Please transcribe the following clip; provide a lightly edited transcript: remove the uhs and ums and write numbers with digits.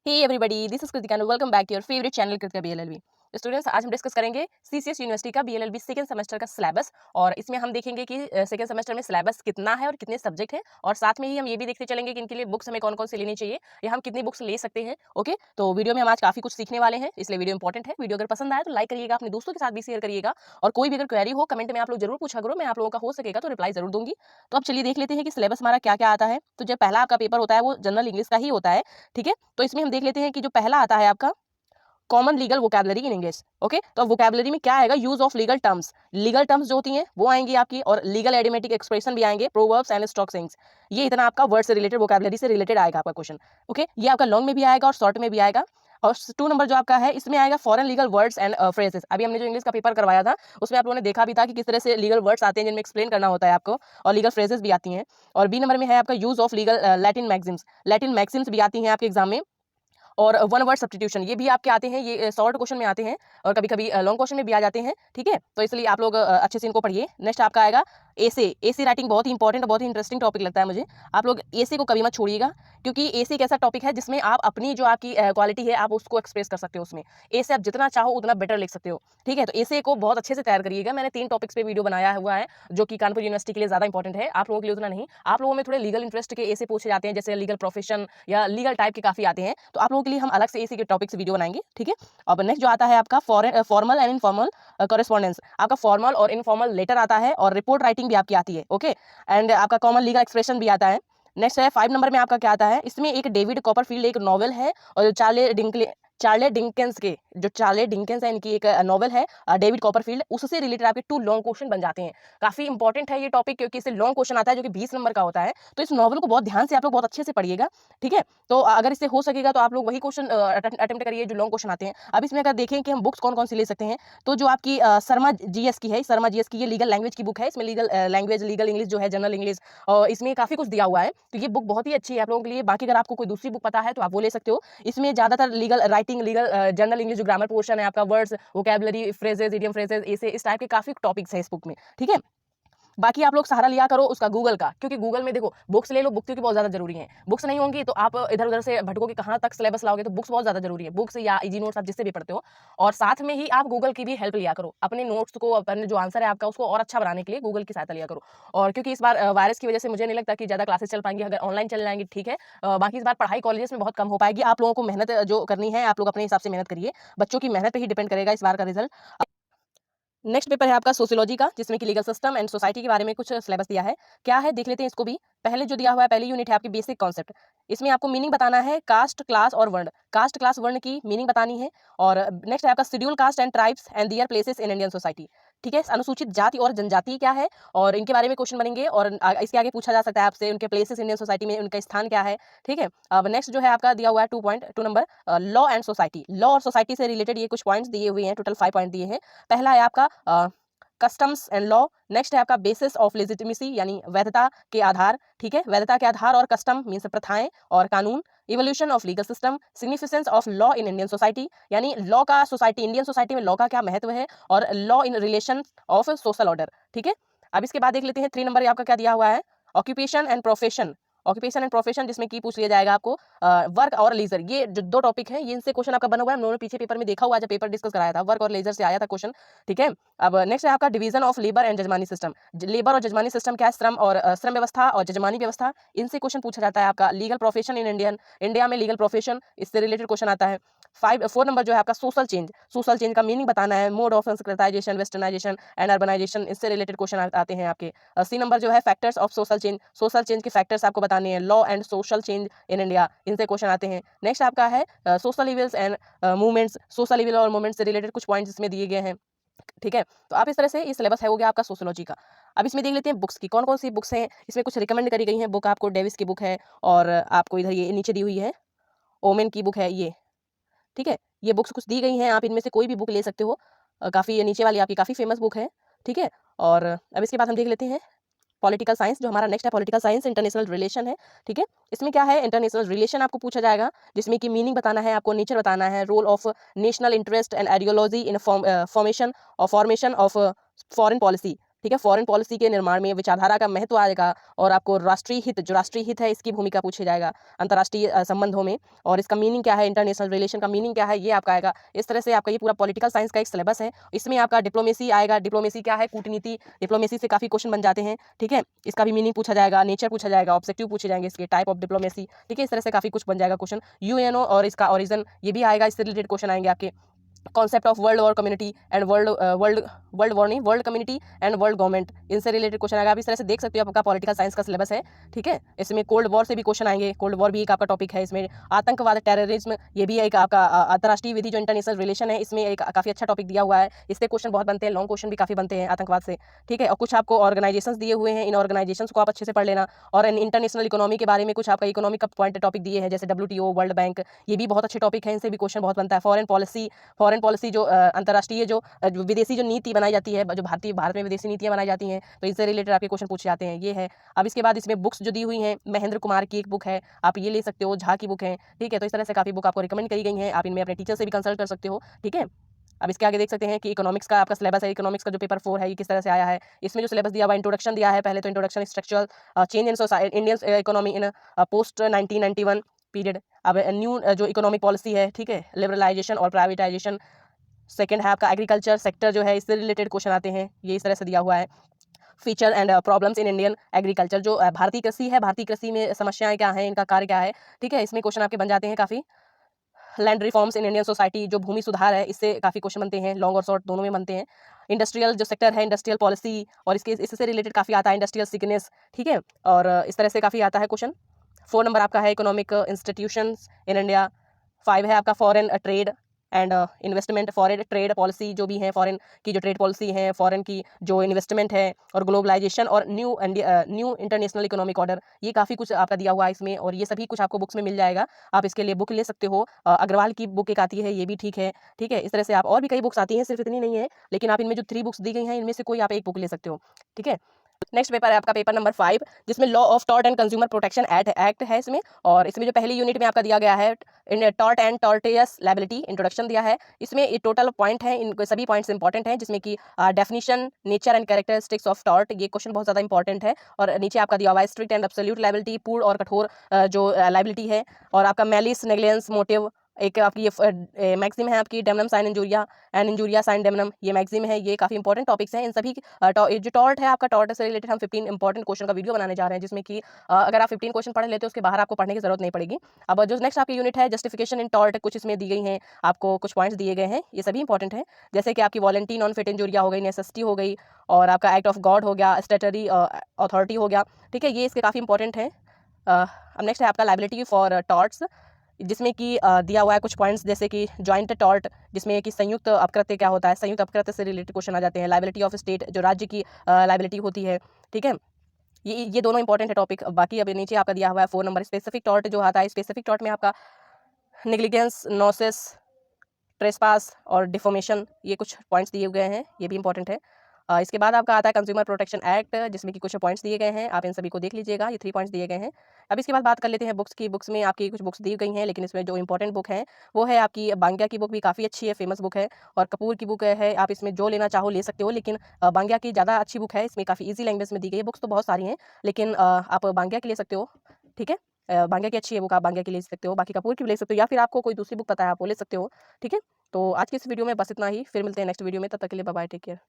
Hey everybody, this is Kritika and welcome back to your favourite channel Kritika BLLB. Students, आज हम discuss करेंगे CCS university का BLLB second semester का syllabus. और इसमें हम देखेंगे कि सेकंड सेमेस्टर में सिलेबस कितना है और कितने सब्जेक्ट हैं, और साथ में ही हम ये भी देखते चलेंगे कि इनके लिए बुक्स हमें कौन कौन सी लेनी चाहिए या हम कितनी बुक्स ले सकते हैं। ओके, तो वीडियो में हम आज काफी कुछ सीखने वाले हैं, इसलिए वीडियो इंपॉर्टेंट है। वीडियो अगर पसंद आए तो लाइक करिएगा, अपने दोस्तों के साथ भी शेयर करिएगा, और कोई भी अगर क्वेरी हो कमेंट में आप लोग जरूर पूछा करो, मैं आप लोगों का हो सकेगा तो रिप्लाई जरूर दूंगी। तो अब चलिए देख लेते हैं कि सिलेबस हमारा क्या क्या आता है। तो जब पहला आपका पेपर होता है वो जनरल इंग्लिश का ही होता है, ठीक है। तो इसमें हम देख लेते हैं कि जो पहला आता है आपका common legal vocabulary in English. Okay, तो वोकैबुलरी में क्या आएगा, यूज ऑफ लीगल टर्म्स जो होती हैं वो आएंगी आपकी, और लीगल एडिमेटिक एक्सप्रेशन भी आएंगे, प्रोवर्ब्स एंड स्टॉक सेइंग्स। ये इतना आपका वर्ड से रिलेटेड, वोकैबुलरी से रिलेटेड आएगा आपका क्वेश्चन। ओके, ये आपका लॉन्ग में भी आएगा और शॉर्ट में भी आएगा। और 2 नंबर जो आपका है इसमें आएगा foreign legal words and phrases. अभी हमने जो इंग्लिश का पेपर करवाया था उसमें आप लोगों ने देखा भी था कि किस तरह से लीगल वर्ड्स आते हैं जिनमें एक्सप्लेन करना होता है आपको, और लीगल फ्रेजेस भी आती हैं। और बी नंबर में है आपका use of legal Latin Maxim's भी आती हैं आपके एग्जाम में। और वन वर्ड सब्स्टिट्यूशन ये भी आपके आते हैं, ये शॉर्ट क्वेश्चन में आते हैं और कभी कभी लॉन्ग क्वेश्चन में भी आ जाते हैं, ठीक है। तो इसलिए आप लोग अच्छे से इनको पढ़िए। नेक्स्ट आपका आएगा एसे राइटिंग, बहुत ही इंपॉर्टेंट, बहुत ही इंटरेस्टिंग टॉपिक लगता है मुझे। आप लोग एसे को कभी मत छोड़िएगा, क्योंकि एसे एक ऐसा टॉपिक है जिसमें आप अपनी जो आपकी क्वालिटी है आप उसको एक्सप्रेस कर सकते हो। उसमें एसे आप जितना चाहो उतना बेटर लिख सकते हो, ठीक है। तो एसे को बहुत अच्छे से तैयार करिएगा। मैंने 3 टॉपिक्स पे वीडियो बनाया हुआ है जो कि कानपुर यूनिवर्सिटी के लिए ज्यादा इंपॉर्टेंट है, आप लोगों के लिए उतना नहीं। आप लोगों में थोड़े लीगल इंटरेस्ट के एसे पूछे जाते हैं, जैसे लीगल प्रोफेशन या लीगल टाइप के काफी आते हैं, तो आप लोगों के लिए हम अलग से एसे के टॉपिक्स वीडियो बनाएंगे, ठीक है। अब नेक्स्ट जो आता है आपका फॉर्मल एंड इनफॉर्मल कॉरेस्पॉन्डेंस। आपका फॉर्मल और इनफॉर्मल लेटर आता है, और रिपोर्ट राइटिंग भी आपकी आती है, ओके। एंड आपका कॉमन लीगल एक्सप्रेशन भी आता है। नेक्स्ट है 5 नंबर में आपका क्या आता है, इसमें एक डेविड कॉपरफील्ड एक नॉवेल है, और चार्ले डिंकेंस है, इनकी एक नॉवेल है डेविड कॉपरफील्ड, उससे रिलेटेड आपके 2 लॉन्ग क्वेश्चन बन जाते हैं। काफी इंपॉर्टेंट है ये टॉपिक, क्योंकि इससे लॉन्ग क्वेश्चन आता है जो कि 20 नंबर का होता है। तो इस नॉवल को बहुत ध्यान से आप लोग बहुत अच्छे से पढ़िएगा, ठीक है। तो अगर इससे हो सकेगा तो आप लोग वही क्वेश्चन अटेम्प्ट करिए जो लॉन्ग क्वेश्चन आते हैं। अब इसमें अगर देखें कि हम बुक्स कौन कौन सी ले सकते हैं, तो जो आपकी शर्मा जीएस की है, शर्मा जीएस की ये लीगल लैंग्वेज की बुक है। इसमें लीगल लैंग्वेज, लीगल इंग्लिश जो है, जनरल इंग्लिश, और इसमें काफी कुछ दिया हुआ है। तो ये बुक बहुत ही अच्छी है आप लोगों के लिए। बाकी अगर आपको कोई दूसरी बुक पता है तो आप वो ले सकते हो। इसमें ज्यादातर legal writing, legal general English जो ग्रामर पोर्शन है आपका, words, vocabulary, phrases, idiom phrases, ऐसे इस टाइप के काफी टॉपिक्स है इस बुक में, ठीक है। बाकी आप लोग सहारा लिया करो उसका गूगल का, क्योंकि गूगल में देखो बुक्स ले लो, बुक्स की बहुत ज्यादा जरूरी है। बुक्स नहीं होंगी तो आप इधर उधर से भटकोगे, कहाँ तक सिलेबस लाओगे। तो बुक्स बहुत ज्यादा जरूरी है, बुक्स या इजी नोट्स आप जिससे भी पढ़ते हो। और साथ में ही आप गूगल की भी हेल्प लिया करो, अपने नोट्स को, अपने जो आंसर है आपका उसको और अच्छा बनाने के लिए गूगल की सहायता लिया करो। और क्योंकि इस बार वायरस की वजह से मुझे नहीं लगता कि ज्यादा क्लासेस चल पाएंगी, अगर ऑनलाइन चल जाएंगी ठीक है। बाकी इस बार पढ़ाई कॉलेजेस में बहुत कम हो पाएगी। आप लोगों को मेहनत जो करनी है आप लोग अपने हिसाब से मेहनत करिए, बच्चों की मेहनत पे ही डिपेंड करेगा इस बार का रिजल्ट। नेक्स्ट पेपर है आपका सोशियोलॉजी का, जिसमें कि लीगल सिस्टम एंड सोसाइटी के बारे में कुछ सिलेबस दिया है। क्या है देख लेते हैं इसको भी। पहले जो दिया हुआ है, पहली यूनिट है आपकी बेसिक कॉन्सेप्ट। इसमें आपको मीनिंग बताना है कास्ट, क्लास और वर्ण। कास्ट, क्लास, वर्ण की मीनिंग बतानी है। और नेक्स्ट है आपका schedule caste and tribes and their places in Indian society, ठीक है। अनुसूचित जाति और जनजाति क्या है और इनके बारे में क्वेश्चन बनेंगे, और इसके आगे पूछा जा सकता है आपसे उनके प्लेसेस इंडियन सोसाइटी में, उनका स्थान क्या है, ठीक है। अब नेक्स्ट जो है आपका दिया हुआ है 2 number, law and society. Law और सोसाइटी से रिलेटेड ये कुछ पॉइंट्स दिए हुए हैं, टोटल 5 पॉइंट दिए हैं। पहला है आपका कस्टम्स एंड लॉ। नेक्स्ट है आपका बेसिस ऑफ लेजिटिमेसी, यानी वैधता के आधार, ठीक है। वैधता के आधार, और कस्टम मीन्स प्रथाएं और कानून। Evolution of legal system, significance of law in Indian society, यानी लॉ का सोसाइटी, इंडियन सोसाइटी में लॉ का क्या महत्व है, और law in relation of social order, ठीक है। अब इसके बाद देख लेते हैं 3 नंबर आपका क्या दिया हुआ है, occupation and profession. Occupation and profession, जिसमें की पूछ लिया जाएगा आपको वर्क और लेजर। ये जो 2 टॉपिक है ये इनसे क्वेश्चन आपका बना हुआ है, हम लोगों ने पीछे पेपर में देखा हुआ है, जब पेपर डिस्कस कराया था, वर्क और लेजर से आया था क्वेश्चन, ठीक है। अब नेक्स्ट है आपका division of labour and jajmani system. Labour और जजमानी सिस्टम क्या है, श्रम और श्रम व्यवस्था और जजमानी व्यवस्था, इनसे क्वेश्चन पूछा जाता है आपका। लीगल प्रोफेशन इन इंडिया में लीगल प्रोफेशन, इससे रिलेटेड क्वेश्चन आता है। 4 नंबर जो है आपका सोशल चेंज। सोशल चेंज का मीनिंग बताना है, mode of sanskritization, westernization and urbanization, इससे रिलेटेड क्वेश्चन आते हैं आपके। सी नंबर जो है factors of social change. Social change के फैक्टर्स आपको बताने हैं, law and social change in India, इनसे क्वेश्चन आते हैं। नेक्स्ट आपका है social evils and movements. Social evil और मूवमेंट से रिलेटेड कुछ पॉइंट्स इसमें दिए गए हैं, ठीक है। तो आप इस तरह से ये सिलेबस है हो गया आपका सोशियोलॉजी का। अब इसमें देख लेते हैं बुक्स की कौन कौन सी बुक्स हैं। इसमें कुछ रिकमेंड करी गई हैं बुक, आपको डेविस की बुक है, और आपको इधर ये नीचे दी हुई है ओमेन की बुक है ये, ठीक है। ये बुक्स कुछ दी गई हैं, आप इनमें से कोई भी बुक ले सकते हो। काफ़ी ये नीचे वाली आपकी काफ़ी फेमस बुक है, ठीक है। और अब इसके बाद हम देख लेते हैं पॉलिटिकल साइंस, जो हमारा नेक्स्ट है पॉलिटिकल साइंस इंटरनेशनल रिलेशन है, ठीक है। इसमें क्या है, इंटरनेशनल रिलेशन आपको पूछा जाएगा, जिसमें कि मीनिंग बताना है आपको, नेचर बताना है, role of national interest and ideology in formation of foreign policy, ठीक है। फॉरेन पॉलिसी के निर्माण में विचारधारा का महत्व आएगा, और आपको राष्ट्रीय हित, जो राष्ट्रीय हित है इसकी भूमिका पूछी जाएगा अंतर्राष्ट्रीय संबंधों में, और इसका मीनिंग क्या है, इंटरनेशनल रिलेशन का मीनिंग क्या है, ये आपका आएगा। इस तरह से आपका ये पूरा पॉलिटिकल साइंस का एक सिलेबस है। इसमें आपका डिप्लोमेसी आएगा। डिप्लोमेसी क्या है, कूटनीति। डिप्लोमेसी से काफ़ी क्वेश्चन बन जाते हैं, ठीक है। इसका भी मीनिंग पूछा जाएगा, नेचर पूछा जाएगा, ऑब्जेक्टिव पूछे जाएंगे इसके, टाइप ऑफ डिप्लोमेसी, ठीक है। इस तरह से काफ़ी कुछ बन जाएगा क्वेश्चन। यूएनओ और इसका ओरिजिन, ये भी आएगा, इससे रिलेटेड क्वेश्चन आएंगे आपके। Concept of world war community and world war नहीं, world community and world government, इनसे रिलेटेड क्वेश्चन आएगा। आप इस तरह से देख सकते हो, आपका पॉलिटिकल साइंस का सिलेबस है, ठीक है। इसमें कोल्ड वॉर से भी क्वेश्चन आएंगे। कोल्ड वॉर भी एक आपका टॉपिक है। इसमें आतंकवाद, टेररिज्म, ये भी एक आपका अंतर्राष्ट्रीय विधि, जो इंटरनेशनल रिलेशन है, इसमें एक काफ़ी अच्छा टॉपिक दिया हुआ है। इससे क्वेश्चन बहुत बनते हैं, लॉन्ग क्वेश्चन भी काफ़ी बनते हैं आतंकवाद से, ठीक है। और कुछ आपको ऑर्गेनाइजेशंस दिए हुए हैं, इन ऑर्गेनाइजेशंस को आप अच्छे से पढ़ लेना। और इंटरनेशनल इकोनॉमी के बारे में कुछ आपका इकोनॉमिक पॉइंट टॉपिक दिए हैं, जैसे WTO, वर्ल्ड बैंक, ये भी बहुत अच्छे टॉपिक हैं, इनसे भी क्वेश्चन बहुत बनता है। फॉरेन पॉलिसी जो अंतर्राष्ट्रीय जो विदेशी जो नीति बनाई जाती है, जो भारत में विदेशी नीतियां बनाई जाती हैं, तो इससे रिलेटेड आपके क्वेश्चन पूछे जाते हैं, ये है। अब इसके बाद इसमें बुक्स जो दी हुई हैं, महेंद्र कुमार की एक बुक है, आप ये ले सकते हो, झा की बुक है, ठीक है। तो इस तरह से काफ़ी बुक आपको रिकमेंड करी गई हैं, आप इनमें अपने टीचर से भी कंसल्ट कर सकते हो, ठीक है। अब इसके आगे देख सकते हैं कि इकोनॉमिक्स का आपका सिलेबस है। इकोनॉमिक्स का जो पेपर 4 है, ये किस तरह से आया है। इसमें जो सिलेबस दिया हुआ है, इंट्रोडक्शन दिया है पहले तो, introduction structural change in society, Indian economy in post 1991 period. अब न्यू जो इकोनॉमिक पॉलिसी है, ठीक है, लिबरलाइजेशन और प्राइवेटाइजेशन। सेकंड है आपका एग्रीकल्चर सेक्टर जो है, इससे रिलेटेड क्वेश्चन आते हैं, ये इस तरह से दिया हुआ है। Feature and problems in Indian agriculture, जो भारतीय कृषि है, भारतीय कृषि में समस्याएं क्या हैं, इनका कार्य क्या है, ठीक है। इसमें क्वेश्चन आपके बन जाते हैं काफ़ी। Land reforms in Indian society, जो भूमि सुधार है, इससे काफ़ी क्वेश्चन बनते हैं, लॉन्ग और शॉर्ट दोनों में बनते हैं। इंडस्ट्रियल जो सेक्टर है, इंडस्ट्रियल पॉलिसी, और इससे रिलेटेड काफ़ी आता है, इंडस्ट्रियल सिकनेस, ठीक है। और इस तरह से काफ़ी आता है क्वेश्चन। 4 नंबर आपका है इकोनॉमिक इंस्टीट्यूशंस इन इंडिया। 5 है आपका foreign trade and investment, foreign trade policy जो भी है, फॉरेन की जो ट्रेड पॉलिसी है, फॉरेन की जो इन्वेस्टमेंट है, और ग्लोबलाइजेशन, और न्यू इंटरनेशनल इकोनॉमिक ऑर्डर, ये काफ़ी कुछ आपका दिया हुआ है इसमें, और ये सभी कुछ आपको बुक्स में मिल जाएगा। आप इसके लिए बुक ले सकते हो। अग्रवाल की बुक एक आती है, ये भी ठीक है, ठीक है। इस तरह से आप, और भी कई बुक्स आती हैं, सिर्फ इतनी नहीं है, लेकिन आप इनमें जो 3 बुक्स दी गई हैं, इनमें से कोई आप एक बुक ले सकते हो, ठीक है। नेक्स्ट पेपर है आपका पेपर नंबर 5, जिसमें law of tort and consumer protection act है इसमें। और इसमें जो पहली यूनिट में आपका दिया गया है, in tort and tortious liability, introduction दिया है। इसमें ये टोटल पॉइंट है, इनको सभी पॉइंट्स इंपॉर्टेंट हैं, जिसमें कि definition, nature and characteristics of tort, ये क्वेश्चन बहुत ज़्यादा इंपॉर्टेंट है। और नीचे आपका दिया हुआ है स्ट्रिक्ट एंड एब्सोल्यूट लायबिलिटी, पूर्ण और कठोर जो लायबिलिटी है। और आपका मैलिस, नेग्लिजेंस, मोटिव, एक आपकी ये मैक्सिम है आपकी damnum sine injuria and injuria sine damnum, ये मैक्सिम है। ये काफ़ी इंपॉर्टेंट टॉपिक्स हैं। इन सभी जो टॉर्ट है आपका, टॉर्ट से रिलेटेड हम 15 इंपॉर्टेंट क्वेश्चन का वीडियो बनाने जा रहे हैं, जिसमें कि अगर आप 15 क्वेश्चन पढ़ लेते हो, उसके बाहर आपको पढ़ने की जरूरत नहीं पड़ेगी। अब जो नेक्स्ट आपकी यूनिट है, जस्टिफिकेशन इन टॉर्ट, कुछ इसमें दी गई हैं, आपको कुछ पॉइंट्स दिए गए हैं, ये सभी इंपॉर्टेंट है। जैसे कि आपकी वॉलंटी नॉन फिट इंजूरिया हो गई, नेसेसिटी हो गई, और आपका एक्ट ऑफ गॉड हो गया, स्टेटरी अथॉरिटी हो गया, ठीक है। ये इसके काफ़ी इंपॉर्टेंट है। अब नेक्स्ट है आपका लायबिलिटी फॉर टॉर्ट्स, जिसमें कि दिया हुआ है कुछ पॉइंट्स, जैसे कि जॉइंट टॉर्ट, जिसमें कि संयुक्त अपकृत्य क्या होता है, संयुक्त अपकृत्य से रिलेटेड क्वेश्चन आ जाते हैं। लायबिलिटी ऑफ स्टेट, जो राज्य की लायबिलिटी होती है, ठीक है। ये दोनों इंपॉर्टेंट है टॉपिक। बाकी अब नीचे आपका दिया हुआ है 4 नंबर स्पेसिफिक टॉर्ट जो आता है। स्पेसिफिक टॉर्ट में आपका नेग्लिजेंस, नॉसेस, ट्रेसपास और डिफॉर्मेशन, ये कुछ पॉइंट्स दिए गए हैं, ये भी इंपॉर्टेंट है। इसके बाद आपका आता है कंज्यूमर प्रोटेक्शन एक्ट, जिसमें कि कुछ पॉइंट्स दिए गए हैं, आप इन सभी को देख लीजिएगा, ये 3 पॉइंट्स दिए गए हैं। अब इसके बाद बात कर लेते हैं बुक्स की। बुक्स में आपकी कुछ बुक्स दी गई हैं, लेकिन इसमें जो इंपॉर्टेंट बुक है वो है आपकी बांग्या की बुक, भी काफ़ी अच्छी है, फेमस बुक है। और कपूर की बुक है, आप इसमें जो लेना चाहो ले सकते हो, लेकिन बांग्या की ज़्यादा अच्छी बुक है, इसमें काफ़ी ईजी लैंग्वेज में दी गई है। बुक्स तो बहुत सारी हैं, लेकिन आप बांग्या की ले सकते हो, ठीक है। बांग्या की अच्छी है बुक, आप बांग्या की ले सकते हो। बाकी कपूर की भी ले सकते हो, या फिर आपको कोई दूसरी बुक पता है आप वो ले सकते हो, ठीक है। तो आज की इस वीडियो में बस इतना ही, फिर मिलते हैं नेक्स्ट वीडियो में, तब तक के लिए बाय बाय, टेक केयर।